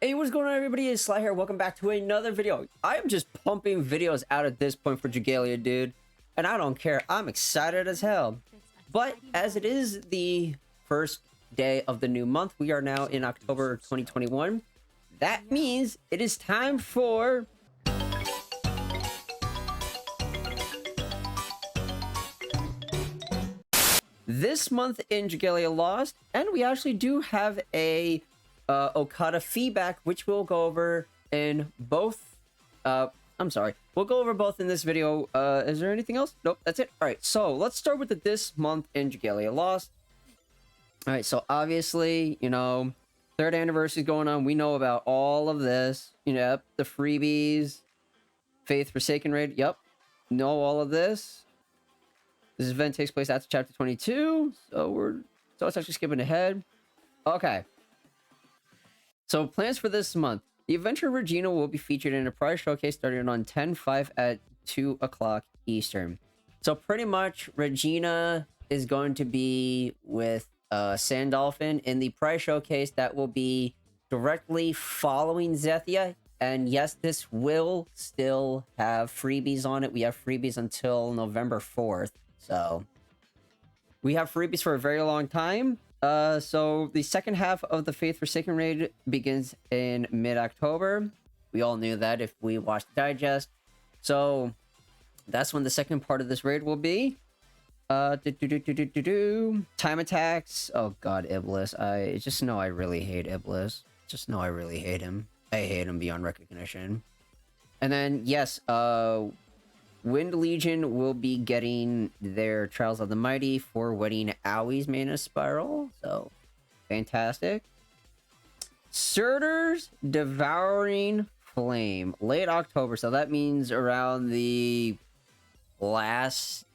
Hey, what's going on, everybody? It's Sly here. Welcome back to another video. I am just pumping videos out at this point for Dragalia, dude. And I don't care. I'm excited as hell. But as it is the first day of the new month, we are now in October 2021. That means it is time for... this month in Dragalia Lost, and we actually do have a Okada feedback, which we'll go over in both. We'll go over both in this video. Is there anything else? Nope, that's it. All right, so let's start with this month in Dragalia Lost. All right, so obviously, you know, 3rd anniversary is going on. We know about all of this. You know, the freebies, Faith Forsaken raid. Yep, know all of this. This event takes place after chapter 22, so it's actually skipping ahead. Okay. So plans for this month. The Adventure of Regina will be featured in a prize showcase starting on 10/5 at 2 o'clock Eastern. So pretty much Regina is going to be with Sand Dolphin in the prize showcase that will be directly following Zethia. And yes, this will still have freebies on it. We have freebies until November 4th. So we have freebies for a very long time. So the second half of the Faith Forsaken raid begins in mid-October. We all knew that if we watched the digest. So that's when the second part of this raid will be. Time attacks. Oh god, Iblis. I just know I really hate Iblis. Just know I really hate him. I hate him beyond recognition. And then yes, Wind Legion will be getting their Trials of the Mighty for wedding Aui's Mana Spiral. So, fantastic. Surtur's Devouring Flame. Late October. So that means around the last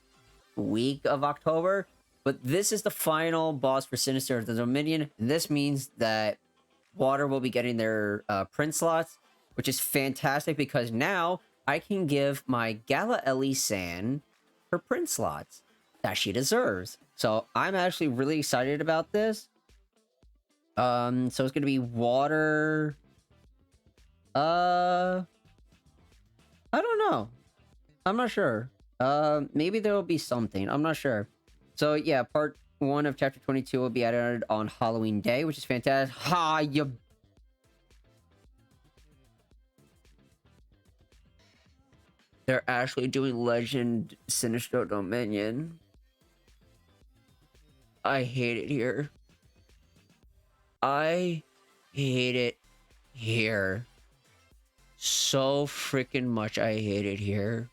week of October. But this is the final boss for Sinister of the Dominion. This means that Water will be getting their print slots, which is fantastic because now I can give my Gala Ellie-san her print slots that she deserves. So I'm actually really excited about this. So it's gonna be water. I don't know. I'm not sure. Maybe there will be something. I'm not sure. So yeah, part 1 of chapter 22 will be added on Halloween Day, which is fantastic. Ha, you. They're actually doing Legend Sinistro Dominion. I hate it here. I hate it here. So freaking much I hate it here.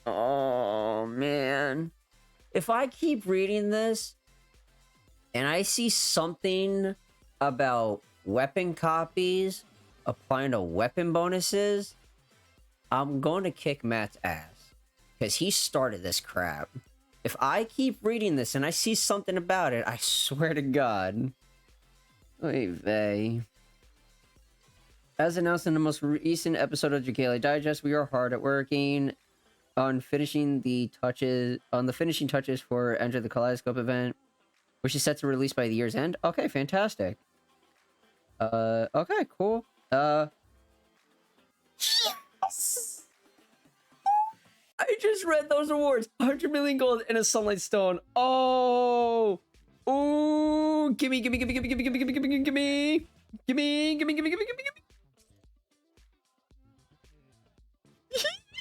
Oh, man. If I keep reading this and I see something about weapon copies applying to weapon bonuses, I'm going to kick Matt's ass because he started this crap. If I keep reading this and I see something about it, I swear to God. Oy vey. As announced in the most recent episode of Dragalia Digest, we are hard at working on finishing touches for Enter the Kaleidoscope event, which is set to release by the year's end. Okay, fantastic. Okay, cool. Yes! I just read those awards. 100 million gold and a sunlight stone. Oh! Ooh! Gimme, gimme, gimme, gimme, gimme, gimme, gimme, gimme, gimme, gimme, gimme, gimme, gimme, gimme, gimme.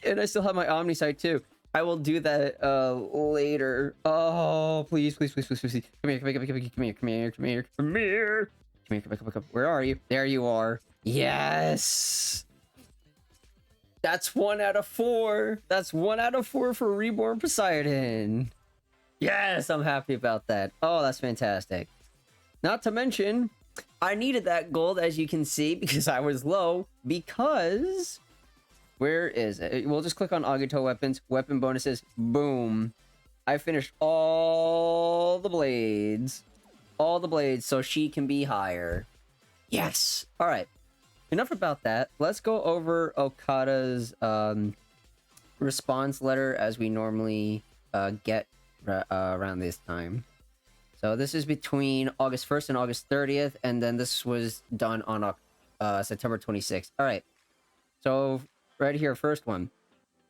And I still have my Omni site too. I will do that later. Oh, please, please, please, please, please. Come here, come here, come here, come here, come here, come here, come here. Come here, come here, come here. Where are you? There you are. Yes! That's 1 out of 4. That's 1 out of 4 for Reborn Poseidon. Yes, I'm happy about that. Oh, that's fantastic. Not to mention, I needed that gold, as you can see, because I was low. Because... where is it? We'll just click on Agito weapons. Weapon bonuses. Boom. I finished all the blades. All the blades, so she can be higher. Yes. All right. Enough about that. Let's go over Okada's response letter as we normally get around this time. So this is between August 1st and August 30th, and then this was done on September 26th. All right. So right here, first one.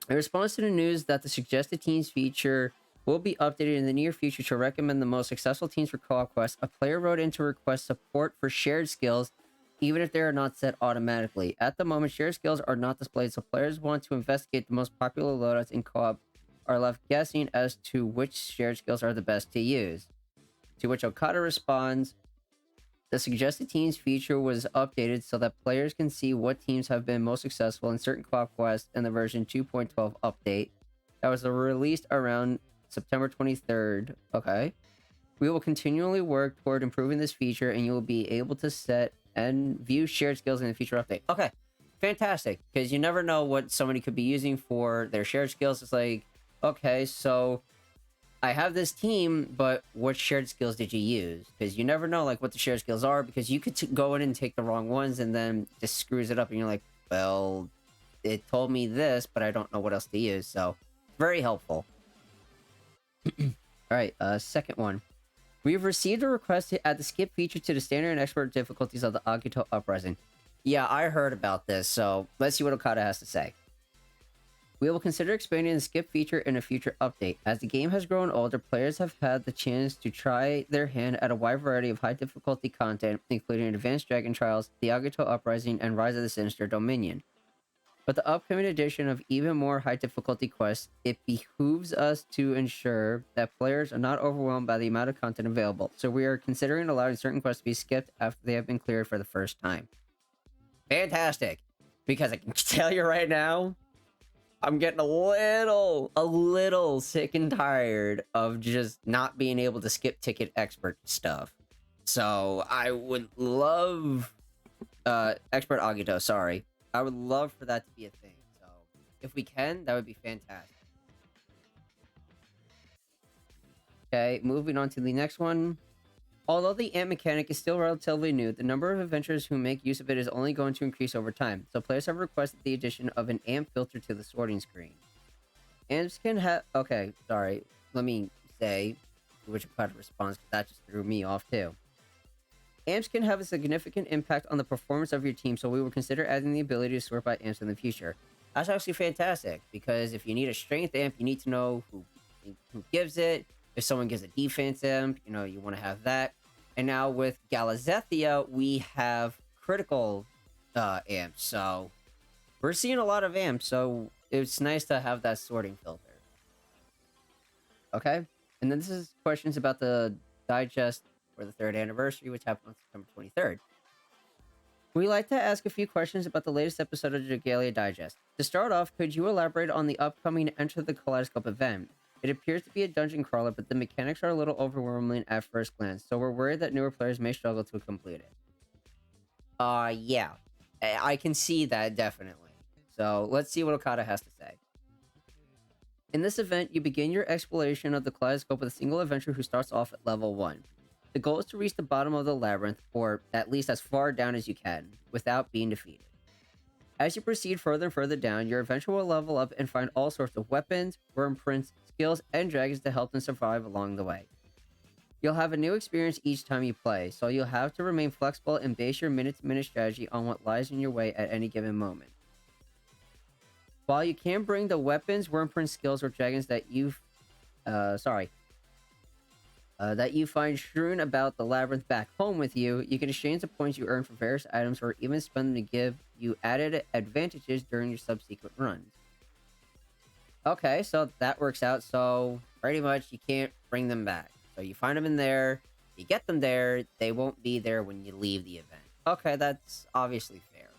In response to the news that the suggested teams feature will be updated in the near future to recommend the most successful teams for co-op quests, a player wrote in to request support for shared skills, even if they are not set automatically. At the moment, shared skills are not displayed, so players want to investigate the most popular loadouts in co-op are left guessing as to which shared skills are the best to use. To which Okada responds, the suggested teams feature was updated so that players can see what teams have been most successful in certain co-op quests in the version 2.12 update that was released around September 23rd. Okay. We will continually work toward improving this feature, and you will be able to set and view shared skills in the future update. Okay. Fantastic. Because you never know what somebody could be using for their shared skills. It's like, okay, so I have this team, but what shared skills did you use? Because you never know, like, what the shared skills are, because you could go in and take the wrong ones and then just screws it up, and you're like, well, it told me this, but I don't know what else to use, so very helpful. All right, second one. We've received a request to add the skip feature to the standard and expert difficulties of the Agito Uprising. Yeah, I heard about this, so let's see what Okada has to say. We will consider expanding the skip feature in a future update. As the game has grown older, players have had the chance to try their hand at a wide variety of high difficulty content, including Advanced Dragon Trials, the Agito Uprising, and Rise of the Sinister Dominion. But the upcoming edition of even more high difficulty quests, it behooves us to ensure that players are not overwhelmed by the amount of content available, so we are considering allowing certain quests to be skipped after they have been cleared for the first time. Fantastic! Because I can tell you right now, I'm getting a little sick and tired of just not being able to skip ticket expert stuff. So I would love, expert Agito, sorry. I would love for that to be a thing. So if we can, that would be fantastic. Okay, moving on to the next one. Although the AMP mechanic is still relatively new, the number of adventurers who make use of it is only going to increase over time, so players have requested the addition of an AMP filter to the sorting screen. AMPs can have... Okay, sorry. Let me say which Okada responds, because that just threw me off too. AMPs can have a significant impact on the performance of your team, so we will consider adding the ability to sort by AMPs in the future. That's actually fantastic, because if you need a strength AMP, you need to know who gives it. If someone gives a defense AMP, you know, you want to have that. And now with Galazethia, we have critical amps. So we're seeing a lot of amps. So it's nice to have that sorting filter. Okay. And then this is questions about the digest for the 3rd anniversary, which happened on September 23rd. We like to ask a few questions about the latest episode of Dragalia Digest. To start off, could you elaborate on the upcoming Enter the Kaleidoscope event? It appears to be a dungeon crawler, but the mechanics are a little overwhelming at first glance, so we're worried that newer players may struggle to complete it. Yeah. I can see that, definitely. So, let's see what Okada has to say. In this event, you begin your exploration of the Kaleidoscope with a single adventurer who starts off at level 1. The goal is to reach the bottom of the labyrinth, or at least as far down as you can, without being defeated. As you proceed further and further down, your adventure will level up and find all sorts of weapons, worm prints, skills, and dragons to help them survive along the way. You'll have a new experience each time you play, so you'll have to remain flexible and base your minute-to-minute strategy on what lies in your way at any given moment. While you can bring the weapons, worm print skills, or dragons that you find strewn about the labyrinth back home with you, you can exchange the points you earn for various items or even spend them to give you added advantages during your subsequent runs. Okay, so that works out. So pretty much you can't bring them back. So you find them in there, you get them there, they won't be there when you leave the event. Okay, that's obviously fair.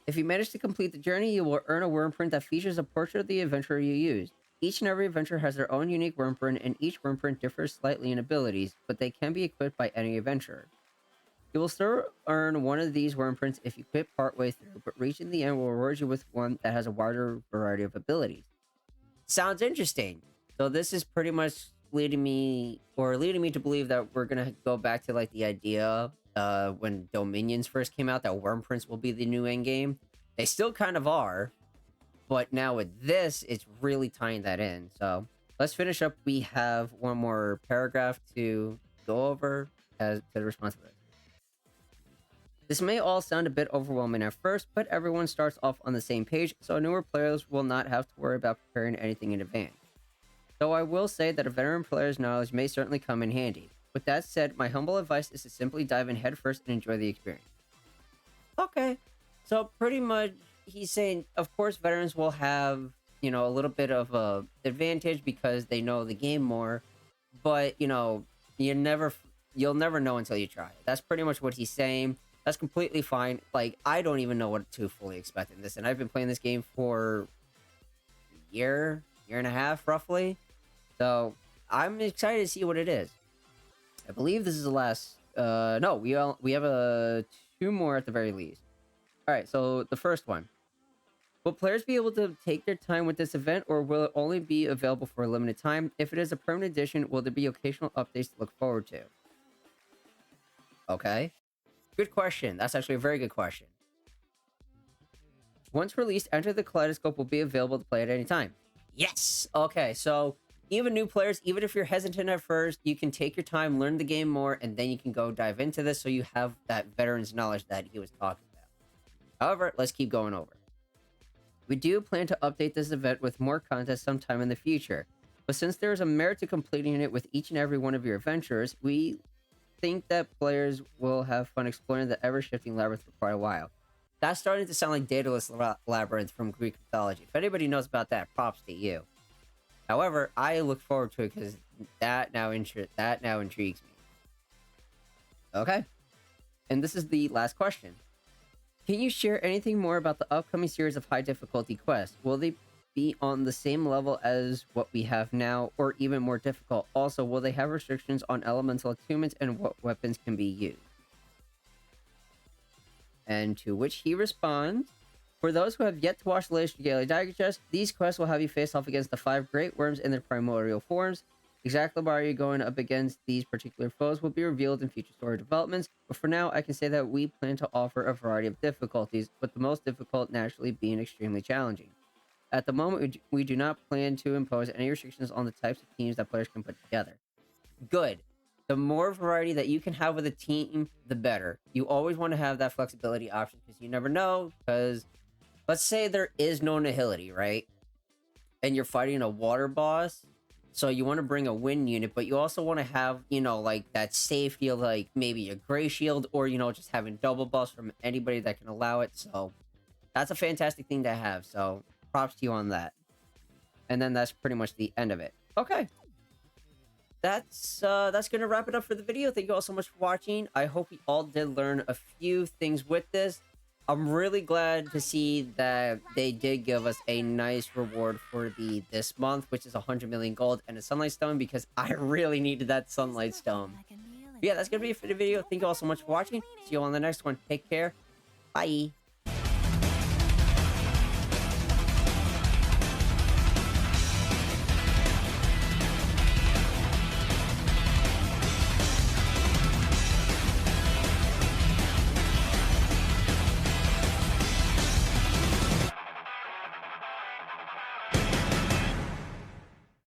If you manage to complete the journey, you will earn a worm print that features a portrait of the adventurer you used. Each and every adventurer has their own unique worm print, and each worm print differs slightly in abilities, but they can be equipped by any adventurer. You will still earn one of these worm prints if you quit partway through, but reaching the end will reward you with one that has a wider variety of abilities. Sounds interesting. So this is pretty much leading me to believe that we're gonna go back to like the idea when Dominions first came out that worm prints will be the new endgame. They still kind of are, but now with this, it's really tying that in. So let's finish up. We have one more paragraph to go over as to the response to this. This may all sound a bit overwhelming at first, but everyone starts off on the same page, so newer players will not have to worry about preparing anything in advance. Though I will say that a veteran player's knowledge may certainly come in handy. With that said, my humble advice is to simply dive in headfirst and enjoy the experience. Okay, so pretty much he's saying, of course, veterans will have, a little bit of a advantage because they know the game more, but you'll never know until you try. That's pretty much what he's saying. That's completely fine. Like, I don't even know what to fully expect in this, and I've been playing this game for a year and a half, roughly. So I'm excited to see what it is. I believe this is the last. No, we have two more at the very least. All right, so the first one. Will players be able to take their time with this event, or will it only be available for a limited time? If it is a permanent edition, will there be occasional updates to look forward to? Okay. Good question. That's actually a very good question. Once released, Enter the Kaleidoscope will be available to play at any time. Yes! Okay, so even new players, even if you're hesitant at first, you can take your time, learn the game more, and then you can go dive into this so you have that veteran's knowledge that he was talking about. However, let's keep going over. We do plan to update this event with more content sometime in the future, but since there is a merit to completing it with each and every one of your adventures, we think that players will have fun exploring the ever-shifting labyrinth for quite a while. That's starting to sound like Daedalus Labyrinth from Greek mythology. If anybody knows about that, props to you. However, I look forward to it because that now intrigues me. Okay. And this is the last question. Can you share anything more about the upcoming series of high difficulty quests? Will they be on the same level as what we have now, or even more difficult? Also, will they have restrictions on elemental attunements and what weapons can be used? And to which he responds, for those who have yet to watch the latest Dragalia Digest, these quests will have you face off against the 5 great worms in their primordial forms. Exactly why you're going up against these particular foes will be revealed in future story developments, but for now I can say that we plan to offer a variety of difficulties, with the most difficult naturally being extremely challenging. At the moment, we do not plan to impose any restrictions on the types of teams that players can put together. Good. The more variety that you can have with a team, the better. You always want to have that flexibility option because you never know, because let's say there is no nihility, right? And you're fighting a water boss, so you want to bring a wind unit, but you also want to have, like that safety of like maybe a gray shield or, just having double buffs from anybody that can allow it. So that's a fantastic thing to have. So props to you on that. And then that's pretty much the end of it. Okay. That's gonna wrap it up for the video. Thank you all so much for watching. I hope we all did learn a few things with this. I'm really glad to see that they did give us a nice reward for this month, which is 100 million gold and a sunlight stone, because I really needed that sunlight stone. But yeah, that's gonna be it for the video. Thank you all so much for watching. See you all on the next one. Take care. Bye.